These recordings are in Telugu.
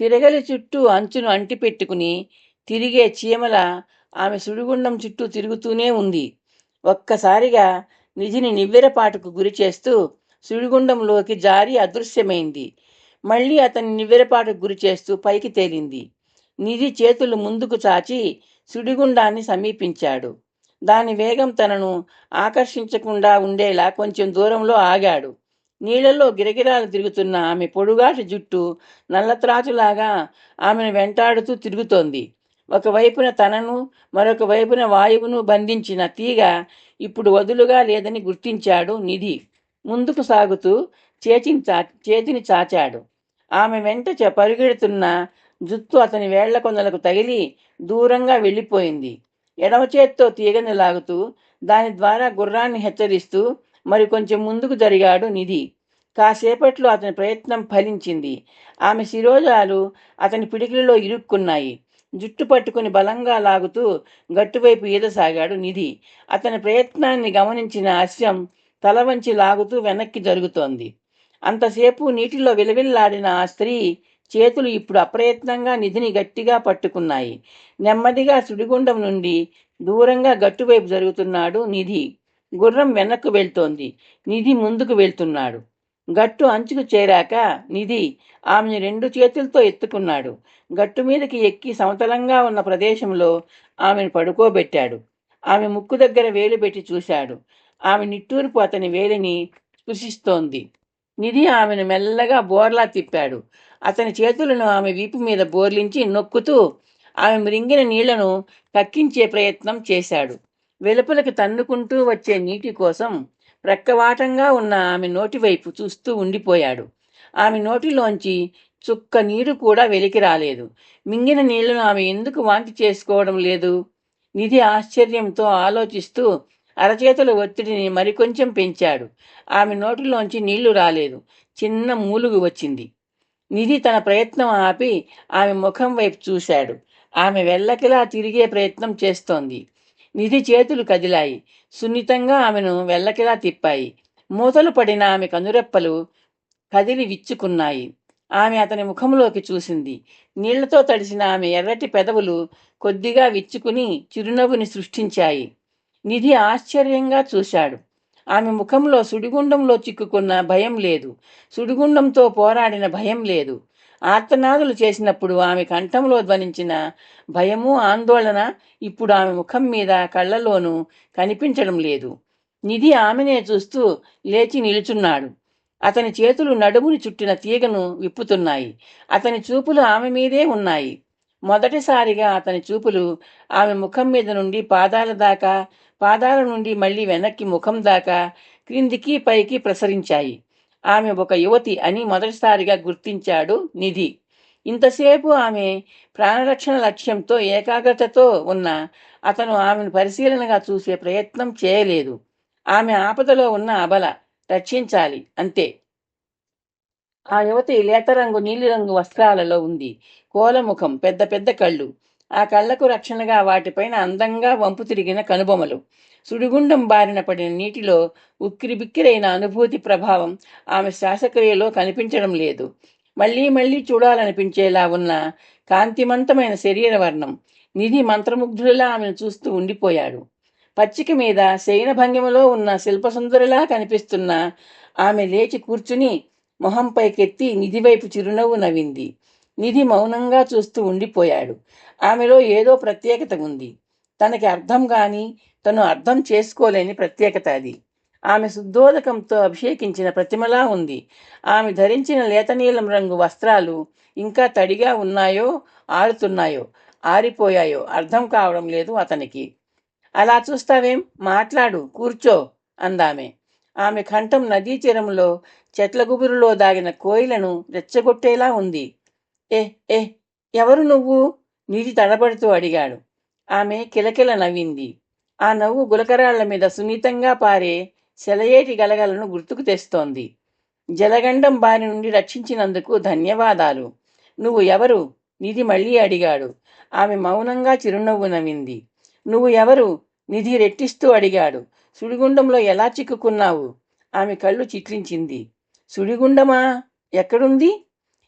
తిరగలి చుట్టూ అంచును అంటిపెట్టుకుని తిరిగే చీమల ఆమె సుడిగుండం చుట్టూ తిరుగుతూనే ఉంది. ఒక్కసారిగా నిధిని నివ్వెరపాటుకు గురిచేస్తూ సుడిగుండంలోకి జారి అదృశ్యమైంది. మళ్ళీ అతన్ని నివ్వెరపాటుకు గురిచేస్తూ పైకి తేలింది. నిధి చేతులు ముందుకు చాచి సుడిగుండాన్ని సమీపించాడు. దాని వేగం తనను ఆకర్షించకుండా ఉండేలా కొంచెం దూరంలో ఆగాడు. నీళ్లలో గిరగిరాలు తిరుగుతున్న ఆమె పొడుగాటి జుట్టు నల్లత్రాచులాగా ఆమెను వెంటాడుతూ తిరుగుతోంది. ఒకవైపున తనను, మరొక వైపున వాయువును బంధించిన తీగ ఇప్పుడు వదులుగా లేదని గుర్తించాడు నిధి. ముందుకు సాగుతూ చేతిని చాచాడు. ఆమె వెంట పరుగెడుతున్న జుత్తు అతని వేళ్ల కొనలకు తగిలి దూరంగా వెళ్ళిపోయింది. ఎడమ చేత్తో తీగని లాగుతూ దాని ద్వారా గుర్రాన్ని హెచ్చరిస్తూ మరికొంచెం ముందుకు జరిగాడు నిధి. కాసేపట్లో అతని ప్రయత్నం ఫలించింది. ఆమె శిరోజాలు అతని పిడికిలిలో ఇరుక్కున్నాయి. జుట్టు పట్టుకుని బలంగా లాగుతూ గట్టువైపు ఈదసాగాడు నిధి. అతని ప్రయత్నాన్ని గమనించిన అశ్వం తల వంచి లాగుతూ వెనక్కి జరుగుతోంది. అంతసేపు నీటిలో విలవిల్లాడిన ఆ స్త్రీ చేతులు ఇప్పుడు అప్రయత్నంగా నిధిని గట్టిగా పట్టుకున్నాయి. నెమ్మదిగా సుడిగుండం నుండి దూరంగా గట్టువైపు జరుగుతున్నాడు నిధి. గుర్రం వెనక్కు వెళ్తోంది. నిధి ముందుకు వెళ్తున్నాడు. గట్టు అంచుకు చేరాక నిధి ఆమెను రెండు చేతులతో ఎత్తుకున్నాడు. గట్టు మీదకి ఎక్కి సమతలంగా ఉన్న ప్రదేశంలో ఆమెను పడుకోబెట్టాడు. ఆమె ముక్కు దగ్గర వేలు పెట్టి చూశాడు. ఆమె నిట్టూర్పు అతని వేలిని స్పృశిస్తోంది. నిధి ఆమెను మెల్లగా బోర్లా తిప్పాడు. అతని చేతులను ఆమె వీపు మీద బోర్లించి నొక్కుతూ ఆమె మృంగిన నీళ్లను కక్కించే ప్రయత్నం చేశాడు. వెలుపలికి తన్నుకుంటూ వచ్చే నీటి కోసం ప్రక్కవాటంగా ఉన్న ఆమె నోటి వైపు చూస్తూ ఉండిపోయాడు. ఆమె నోటిలోంచి చుక్క నీరు కూడా వెలికి రాలేదు. మింగిన నీళ్లను ఆమె ఎందుకు వాంతి చేసుకోవడం లేదు? నిధి ఆశ్చర్యంతో ఆలోచిస్తూ అరచేతుల ఒత్తిడిని మరికొంచెం పెంచాడు. ఆమె నోటిలోంచి నీళ్లు రాలేదు. చిన్న మూలుగు వచ్చింది. నిధి తన ప్రయత్నం ఆపి ఆమె ముఖం వైపు చూశాడు. ఆమె వెల్లకిలా తిరిగే ప్రయత్నం చేస్తోంది. నిధి చేతులు కదిలాయి. సున్నితంగా ఆమెను వెల్లకిలా తిప్పాయి. మూతలు పడిన ఆమె కనురెప్పలు కదిలి విచ్చుకున్నాయి. ఆమె అతని ముఖంలోకి చూసింది. నీళ్లతో తడిసిన ఆమె ఎర్రటి పెదవులు కొద్దిగా విచ్చుకుని చిరునవ్వుని సృష్టించాయి. నిధి ఆశ్చర్యంగా చూశాడు. ఆమె ముఖంలో సుడిగుండంలో చిక్కుకున్న భయం లేదు. సుడిగుండంతో పోరాడిన భయం లేదు. ఆర్తనాదులు చేసినప్పుడు ఆమె కంఠంలో ధ్వనించిన భయము, ఆందోళన ఇప్పుడు ఆమె ముఖం మీద, కళ్ళలోనూ కనిపించడం లేదు. నిధి ఆమెనే చూస్తూ లేచి నిలుచున్నాడు. అతని చేతులు నడుముని చుట్టిన తీగను విప్పుతున్నాయి. అతని చూపులు ఆమె మీదే ఉన్నాయి. మొదటిసారిగా అతని చూపులు ఆమె ముఖం మీద నుండి పాదాల దాకా, పాదాల నుండి మళ్ళీ వెనక్కి ముఖం దాకా, క్రిందికి పైకి ప్రసరించాయి. ఆమె ఒక యువతి అని మొదటిసారిగా గుర్తించాడు నిధి. ఇంతసేపు ఆమె ప్రాణరక్షణ లక్ష్యంతో, ఏకాగ్రతతో ఉన్న అతను ఆమెను పరిశీలనగా చూసే ప్రయత్నం చేయలేదు. ఆమె ఆపదలో ఉన్న అబల, రక్షించాలి అంతే. ఆ యువతి లేతరంగు నీలిరంగు వస్త్రాలలో ఉంది. కోలముఖం, పెద్ద పెద్ద కళ్ళు. ఆ కళ్లకు రక్షణగా వాటిపైన అందంగా వంపు తిరిగిన కనుబొమలు. సుడిగుండం బారిన పడిన నీటిలో ఉక్కిరిబిక్కిరైన అనుభూతి ప్రభావం ఆమె శ్వాసక్రియలో కనిపించడం లేదు. మళ్లీ మళ్లీ చూడాలనిపించేలా ఉన్న కాంతిమంతమైన శరీర వర్ణం. నిధి మంత్రముగ్ధుడిలా ఆమెను చూస్తూ ఉండిపోయాడు. పచ్చిక మీద శయన భంగిమలో ఉన్న శిల్పసుందరిలా కనిపిస్తున్న ఆమె లేచి కూర్చుని మొహం పైకెత్తి నిధి వైపు చిరునవ్వు నవ్వింది. నిధి మౌనంగా చూస్తూ ఉండిపోయాడు. ఆమెలో ఏదో ప్రత్యేకత ఉంది. తనకి అర్థం కాని, తను అర్థం చేసుకోలేని ప్రత్యేకత అది. ఆమె శుద్ధోదకంతో అభిషేకించిన ప్రతిమలా ఉంది. ఆమె ధరించిన లేత నీలం రంగు వస్త్రాలు ఇంకా తడిగా ఉన్నాయో, ఆరుతున్నాయో, ఆరిపోయాయో అర్థం కావడం లేదు అతనికి. అలా చూస్తావేం, మాట్లాడు, కూర్చో అందామె. ఆమె కంఠం నదీ తీరంలో చెట్ల గుబురులో దాగిన కోయిలను రెచ్చగొట్టేలా ఉంది. ఏ ఏ ఎవరు నువ్వు? నిధి తడబడుతూ అడిగాడు. ఆమె కిలకిల నవ్వింది. ఆ నవ్వు గులకరాళ్ల మీద సున్నితంగా పారే సెలయేటి గలగలను గుర్తుకు తెస్తోంది. జలగండం బారి నుండి రక్షించినందుకు ధన్యవాదాలు. నువ్వు ఎవరు? నిధి మళ్ళీ అడిగాడు. ఆమె మౌనంగా చిరునవ్వు నవ్వింది. నువ్వు ఎవరు? నిధి రెట్టిస్తూ అడిగాడు. సుడిగుండంలో ఎలా చిక్కుకున్నావు? ఆమె కళ్ళు చిట్లించింది. సుడిగుండమా? ఎక్కడుంది?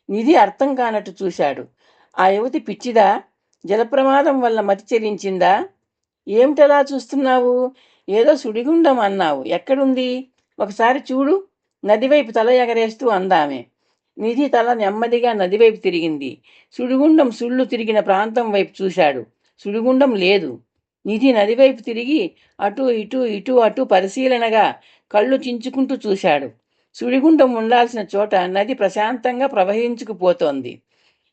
నిధి అర్థం కానట్టు చూశాడు. ఆ యువతి పిచ్చిదా? జలప్రమాదం వల్ల మతి చెలించిందా? ఏమిటలా చూస్తున్నావు? ఏదో సుడిగుండం అన్నావు, ఎక్కడుంది? ఒకసారి చూడు, నదివైపు తల ఎగరేస్తూ అందామె. నిధి తల నెమ్మదిగా నదివైపు తిరిగింది. సుడిగుండం సుళ్ళు తిరిగిన ప్రాంతం వైపు చూశాడు. సుడిగుండం లేదు. నిధి నదివైపు తిరిగి అటు ఇటు ఇటు అటు పరిశీలనగా కళ్ళు చించుకుంటూ చూశాడు. సుడిగుండం ఉండాల్సిన చోట నది ప్రశాంతంగా ప్రవహించుకుపోతోంది.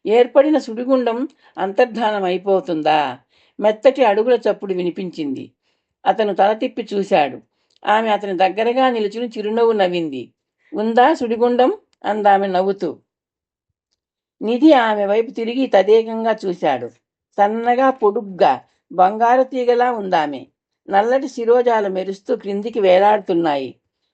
ఏర్పడిన సుడిగుండం అంతర్ధానం అయిపోతుందా? మెత్తటి అడుగుల చప్పుడు వినిపించింది. అతను తల తిప్పి చూశాడు. ఆమె అతని దగ్గరగా నిలుచుని చిరునవ్వు నవ్వింది. ఉందా సుడిగుండం? అందామె నవ్వుతూ. నిధి ఆమె వైపు తిరిగి తదేకంగా చూశాడు. సన్నగా పొడుగ్గా బంగారు తీగలా ఉందామె. నల్లటి శిరోజాలు మెరుస్తూ క్రిందికి వేలాడుతున్నాయి.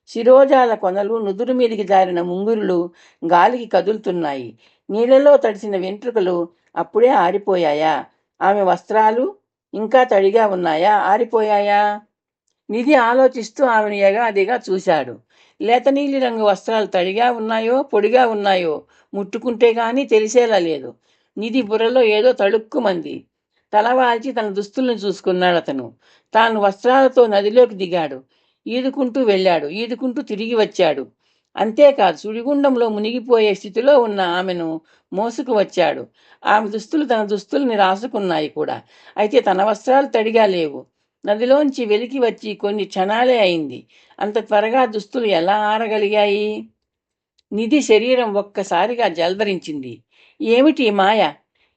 శిరోజాల కొనలు, నుదురు మీదికి జారిన ముంగురులు గాలికి కదులుతున్నాయి. నీళ్లలో తడిసిన వెంట్రుకలు అప్పుడే ఆరిపోయాయా? ఆమె వస్త్రాలు ఇంకా తడిగా ఉన్నాయా, ఆరిపోయాయా? నిధి ఆలోచిస్తూ ఆమెను ఎగాదిగా చూశాడు. లేత నీలి రంగు వస్త్రాలు తడిగా ఉన్నాయో పొడిగా ఉన్నాయో ముట్టుకుంటే గానీ తెలిసేలా లేదు. నిధి బుర్రలో ఏదో తళుక్కుమంది. తలవాల్చి తన దుస్తుల్ని చూసుకున్నాడు అతను. తాను వస్త్రాలతో నదిలోకి దిగాడు. ఈదుకుంటూ వెళ్ళాడు. ఈదుకుంటూ తిరిగి వచ్చాడు. అంతేకాదు, సుడిగుండంలో మునిగిపోయే స్థితిలో ఉన్న ఆమెను మోసుకు వచ్చాడు. ఆమె దుస్తులు తన దుస్తుల్ని రాసుకున్నాయి కూడా. అయితే తన వస్త్రాలు తడిగా లేవు. నదిలోంచి వెలికి వచ్చి కొన్ని క్షణాలే అయింది. అంత త్వరగా దుస్తులు ఎలా ఆరగలిగాయి? నిధి శరీరం ఒక్కసారిగా జల్దరించింది. ఏమిటి మాయ?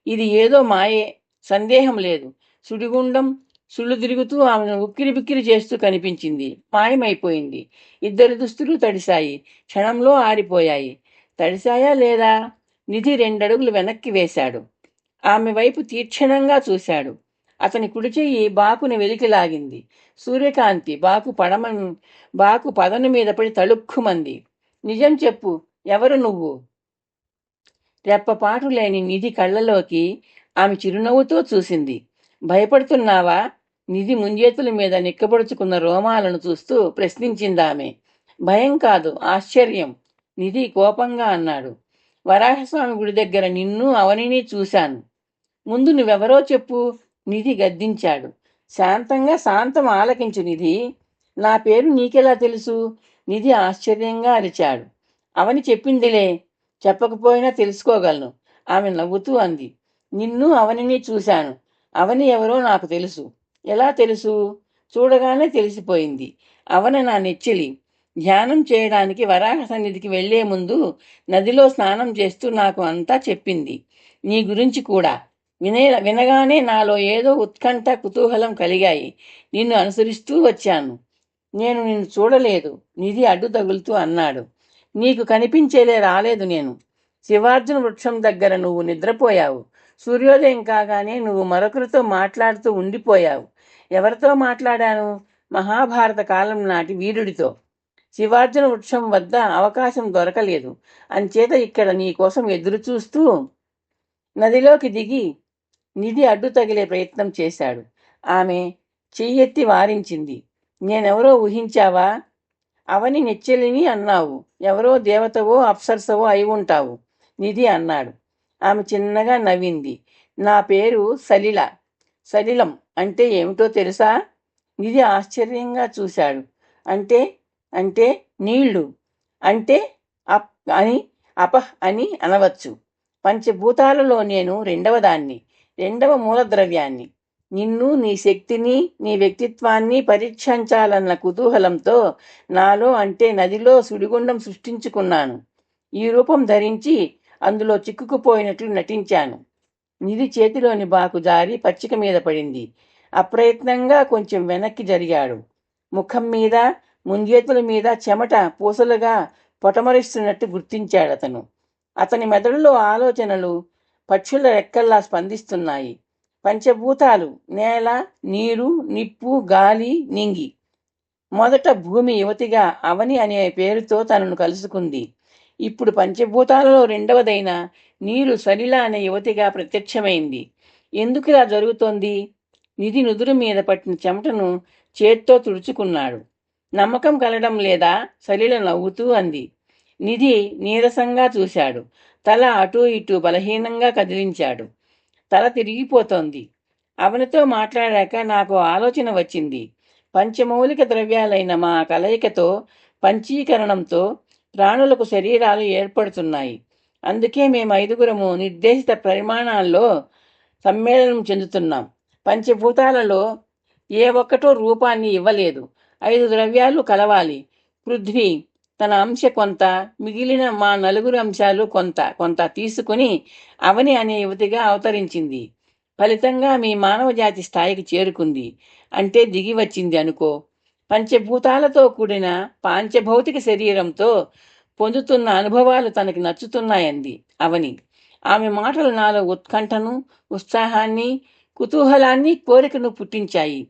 ఇది ఏదో మాయే, సందేహం లేదు. సుడిగుండం సుళ్ళు తిరుగుతూ ఆమెను ఉక్కిరి బిక్కిరి చేస్తూ కనిపించింది. మాయమైపోయింది. ఇద్దరి దుస్తులు తడిశాయి. క్షణంలో ఆరిపోయాయి. తడిశాయా లేదా? నిధి రెండడుగులు వెనక్కి వేశాడు. ఆమె వైపు తీక్షణంగా చూశాడు. అతని కుడి చెయ్యి బాకుని వెలికి లాగింది. సూర్యకాంతి బాకు పదను మీద పడి తళుక్కుమంది. నిజం చెప్పు, ఎవరు నువ్వు? రెప్పపాటు లేని నిధి కళ్ళలోకి ఆమె చిరునవ్వుతో చూసింది. భయపడుతున్నావా? నిధి ముంజేతుల మీద నిక్కబొడుచుకున్న రోమాలను చూస్తూ ప్రశ్నించిందామె. భయం కాదు, ఆశ్చర్యం, నిధి కోపంగా అన్నాడు. వరాహస్వామి గుడి దగ్గర నిన్ను అవనిని చూశాను. ముందు నువ్వెవరో చెప్పు, నిధి గద్దించాడు. శాంతం ఆలకించు నిధి. నా పేరు నీకెలా తెలుసు? నిధి ఆశ్చర్యంగా అరిచాడు. అవని చెప్పిందిలే, చెప్పకపోయినా తెలుసుకోగలను. ఆమె నవ్వుతూ అంది. నిన్ను అవనిని చూశాను. అవని ఎవరో నాకు తెలుసు. ఎలా తెలుసు? చూడగానే తెలిసిపోయింది. అవని నా నెచ్చెలి. ధ్యానం చేయడానికి వరాహ సన్నిధికి వెళ్లే ముందు నదిలో స్నానం చేస్తూ నాకు అంతా చెప్పింది. నీ గురించి కూడా. వినగానే నాలో ఏదో ఉత్కంఠ, కుతూహలం కలిగాయి. నిన్ను అనుసరిస్తూ వచ్చాను. నేను నిన్ను చూడలేదు, నిధి అడ్డు తగులుతూ అన్నాడు. నీకు కనిపించేలే రాలేదు నేను. శివార్జున వృక్షం దగ్గర నువ్వు నిద్రపోయావు. సూర్యోదయం కాగానే నువ్వు మరొకరితో మాట్లాడుతూ ఉండిపోయావు. ఎవరితో మాట్లాడాను? మహాభారత కాలం నాటి వీరుడితో. శివార్జున వృక్షం వద్ద అవకాశం దొరకలేదు. అంచేత ఇక్కడ నీ కోసం ఎదురు చూస్తూ నదిలోకి దిగి నిధి అడ్డు తగిలే ప్రయత్నం చేశాడు. ఆమె చెయ్యెత్తి వారించింది. నేనెవరో ఊహించావా? అవని నెచ్చెలిని అన్నావు. ఎవరో దేవతవో అప్సరసవో అయి ఉంటావు, నిధి అన్నాడు. ఆమె చిన్నగా నవ్వింది. నా పేరు సలిల. సలిలం అంటే ఏమిటో తెలుసా? నిధి ఆశ్చర్యంగా చూశాడు. అంటే అంటే నీళ్లు. అంటే అప్ అని అపహ్ అని అనవచ్చు. పంచభూతాలలో నేను రెండవదాన్ని, రెండవ మూలద్రవ్యాన్ని. నిన్ను, నీ శక్తిని, నీ వ్యక్తిత్వాన్ని పరీక్షించాలన్న కుతూహలంతో నాలో అంటే నదిలో సుడిగుండం సృష్టించుకున్నాను. ఈ రూపం ధరించి అందులో చిక్కుకుపోయినట్లు నటించాను. నిధి చేతిలోని బాకు జారి పచ్చిక మీద పడింది. అప్రయత్నంగా కొంచెం వెనక్కి జరిగాడు. ముఖం మీద, ముంజేతుల మీద చెమట పూసలుగా పొటమరిస్తున్నట్టు గుర్తించాడతను. అతని మెదడులో ఆలోచనలు పక్షుల రెక్కల్లా స్పందిస్తున్నాయి. పంచభూతాలు నేల, నీరు, నిప్పు, గాలి, నింగి. మొదట భూమి యువతిగా అవని అనే పేరుతో తనను కలుసుకుంది. ఇప్పుడు పంచభూతాలలో రెండవదైన నీరు సలిల అనే యువతిగా ప్రత్యక్షమైంది. ఎందుకు ఇలా జరుగుతోంది? నిధి నుదురు మీద పట్టిన చెమటను చేత్తో తుడుచుకున్నాడు. నమ్మకం కలగడం లేదా? సలిల నవ్వుతూ అంది. నిధి నీరసంగా చూశాడు. తల అటూ ఇటూ బలహీనంగా కదిలించాడు. తల తిరిగిపోతోంది. అవనితో మాట్లాడాక నాకు ఆలోచన వచ్చింది. పంచమౌలిక ద్రవ్యాలైన మా కలయికతో, పంచీకరణంతో ప్రాణులకు శరీరాలు ఏర్పడుతున్నాయి. అందుకే మేము ఐదుగురము నిర్దేశిత పరిమాణాల్లో సమ్మేళనం చెందుతున్నాం. పంచభూతాలలో ఏ ఒక్కటో రూపాన్ని ఇవ్వలేదు. 5 ద్రవ్యాలు కలవాలి. పృథ్వీ తన అంశ కొంత, మిగిలిన మా నలుగురు అంశాలు కొంత కొంత తీసుకుని అవని అనే యువతిగా అవతరించింది. ఫలితంగా మీ మానవ జాతి స్థాయికి చేరుకుంది. అంటే దిగి వచ్చింది అనుకో. పంచభూతాలతో కూడిన పాంచభౌతిక శరీరంతో పొందుతున్న అనుభవాలు తనకి నచ్చుతున్నాయంది అవని. ఆమె మాటలు నాలో ఉత్కంఠను, ఉత్సాహాన్ని, కుతూహలాన్ని, కోరికను పుట్టించాయి.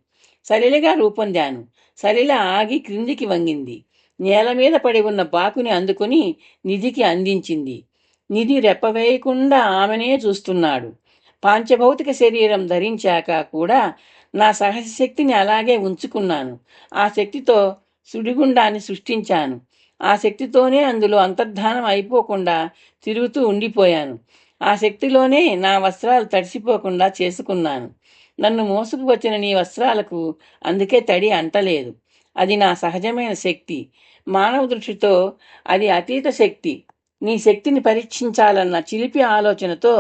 సలిలగా రూపొందాను. సలిల ఆగి క్రిందికి వంగింది. నేల మీద పడి ఉన్న బాకుని అందుకుని నిధికి అందించింది. నిధి రెప్పవేయకుండా ఆమెనే చూస్తున్నాడు. పాంచభౌతిక శరీరం ధరించాక కూడా నా సహశక్తిని అలాగే ఉంచుకున్నాను. ఆ శక్తితో సుడిగుండాన్ని సృష్టించాను. ఆ శక్తితోనే అందులో అంతర్ధానం అయిపోకుండా తిరుగుతూ ఉండిపోయాను. ఆ శక్తిలోనే నా వస్త్రాలు తడిసిపోకుండా చేసుకున్నాను. నన్ను మోసుకు వచ్చిన నీ వస్త్రాలకు అందుకే తడి అంటలేదు. అది నా సహజమైన శక్తి. మానవ దృష్టితో అది అతీత శక్తి. నీ శక్తిని పరీక్షించాలన్న చిలిపి ఆలోచనతో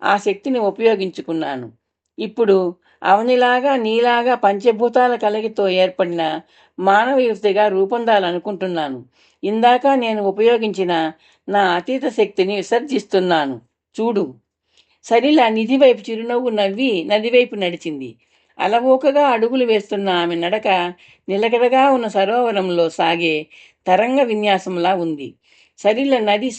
ఆ శక్తిని ఉపయోగించుకున్నాను. ఇప్పుడు అవనిలాగా నీలాగా పంచభూతాల కలగితో ఏర్పడిన మానవ యువతిగా రూపొందాలనుకుంటున్నాను. ఇందాక నేను ఉపయోగించిన నా అతీత శక్తిని విసర్జిస్తున్నాను. చూడు. సరిల నిధి వైపు చిరునవ్వు నవ్వి నదివైపు నడిచింది. అలవోకగా అడుగులు వేస్తున్న ఆమె నడక నిలకడగా ఉన్న సరోవరంలో సాగే తరంగ విన్యాసంలా ఉంది. సరిల నది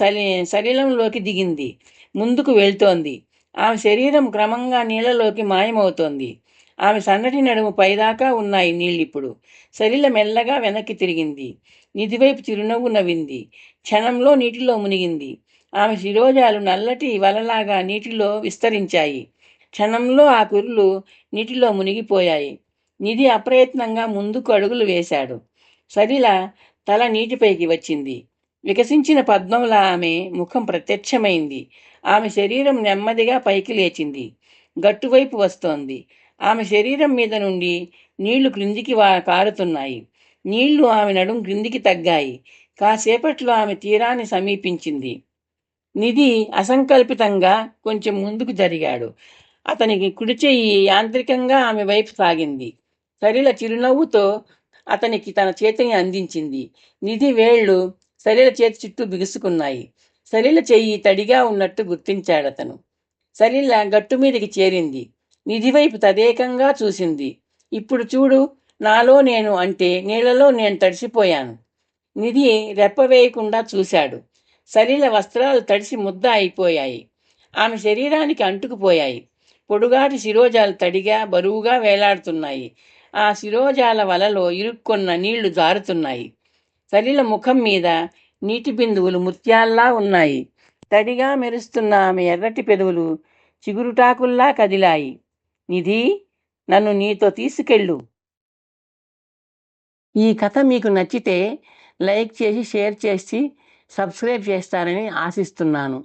సలిలంలోకి దిగింది. ముందుకు వెళ్తోంది. ఆమె శరీరం క్రమంగా నీళ్లలోకి మాయమవుతోంది. ఆమె సన్నటి నడుము పైదాకా ఉన్నాయి నీళ్ళిప్పుడు. సలిల మెల్లగా వెనక్కి తిరిగింది. నిధివైపు చిరునవ్వు నవ్వింది. క్షణంలో నీటిలో మునిగింది. ఆమె శిరోజాలు నల్లటి వలలాగా నీటిలో విస్తరించాయి. క్షణంలో ఆ కురులు నీటిలో మునిగిపోయాయి. నిధి అప్రయత్నంగా ముందుకు అడుగులు వేశాడు. సరిల తల నీటిపైకి వచ్చింది. వికసించిన పద్మంలా ఆమె ముఖం ప్రత్యక్షమైంది. ఆమె శరీరం నెమ్మదిగా పైకి లేచింది. గట్టువైపు వస్తోంది. ఆమె శరీరం మీద నుండి నీళ్లు క్రిందికి కారుతున్నాయి. నీళ్లు ఆమె నడుం క్రిందికి తగ్గాయి. కాసేపట్లో ఆమె తీరాన్ని సమీపించింది. నిధి అసంకల్పితంగా కొంచెం ముందుకు జరిగాడు. అతనికి కుడి చెయ్యి యాంత్రికంగా ఆమె వైపు సాగింది. సరిల చిరునవ్వుతో అతనికి తన చేతిని అందించింది. నిధి వేళ్లు సరిల చేతి చుట్టూ బిగుసుకున్నాయి. సరిల చెయ్యి తడిగా ఉన్నట్టు గుర్తించాడతను. సరిల గట్టు మీదకి చేరింది. నిధి వైపు తదేకంగా చూసింది. ఇప్పుడు చూడు, నాలో నేను అంటే నీళ్లలో నేను తడిసిపోయాను. నిధి రెప్పవేయకుండా చూశాడు. సలిల వస్త్రాలు తడిసి ముద్ద అయిపోయాయి. ఆమె శరీరానికి అంటుకుపోయాయి. పొడుగాటి శిరోజాలు తడిగా బరువుగా వేలాడుతున్నాయి. ఆ శిరోజాల వలలో ఇరుక్కున్న నీళ్లు జారుతున్నాయి. సలిల ముఖం మీద నీటి బిందువులు ముత్యాల్లా ఉన్నాయి. తడిగా మెరుస్తున్న ఆమె ఎర్రటి పెదవులు చిగురుటాకుల్లా కదిలాయి. నిధి, నన్ను నీతో తీసుకెళ్ళు. ఈ కథ మీకు నచ్చితే లైక్ చేసి, షేర్ చేసి, సబ్స్క్రైబ్ చేస్తారని ఆశిస్తున్నాను.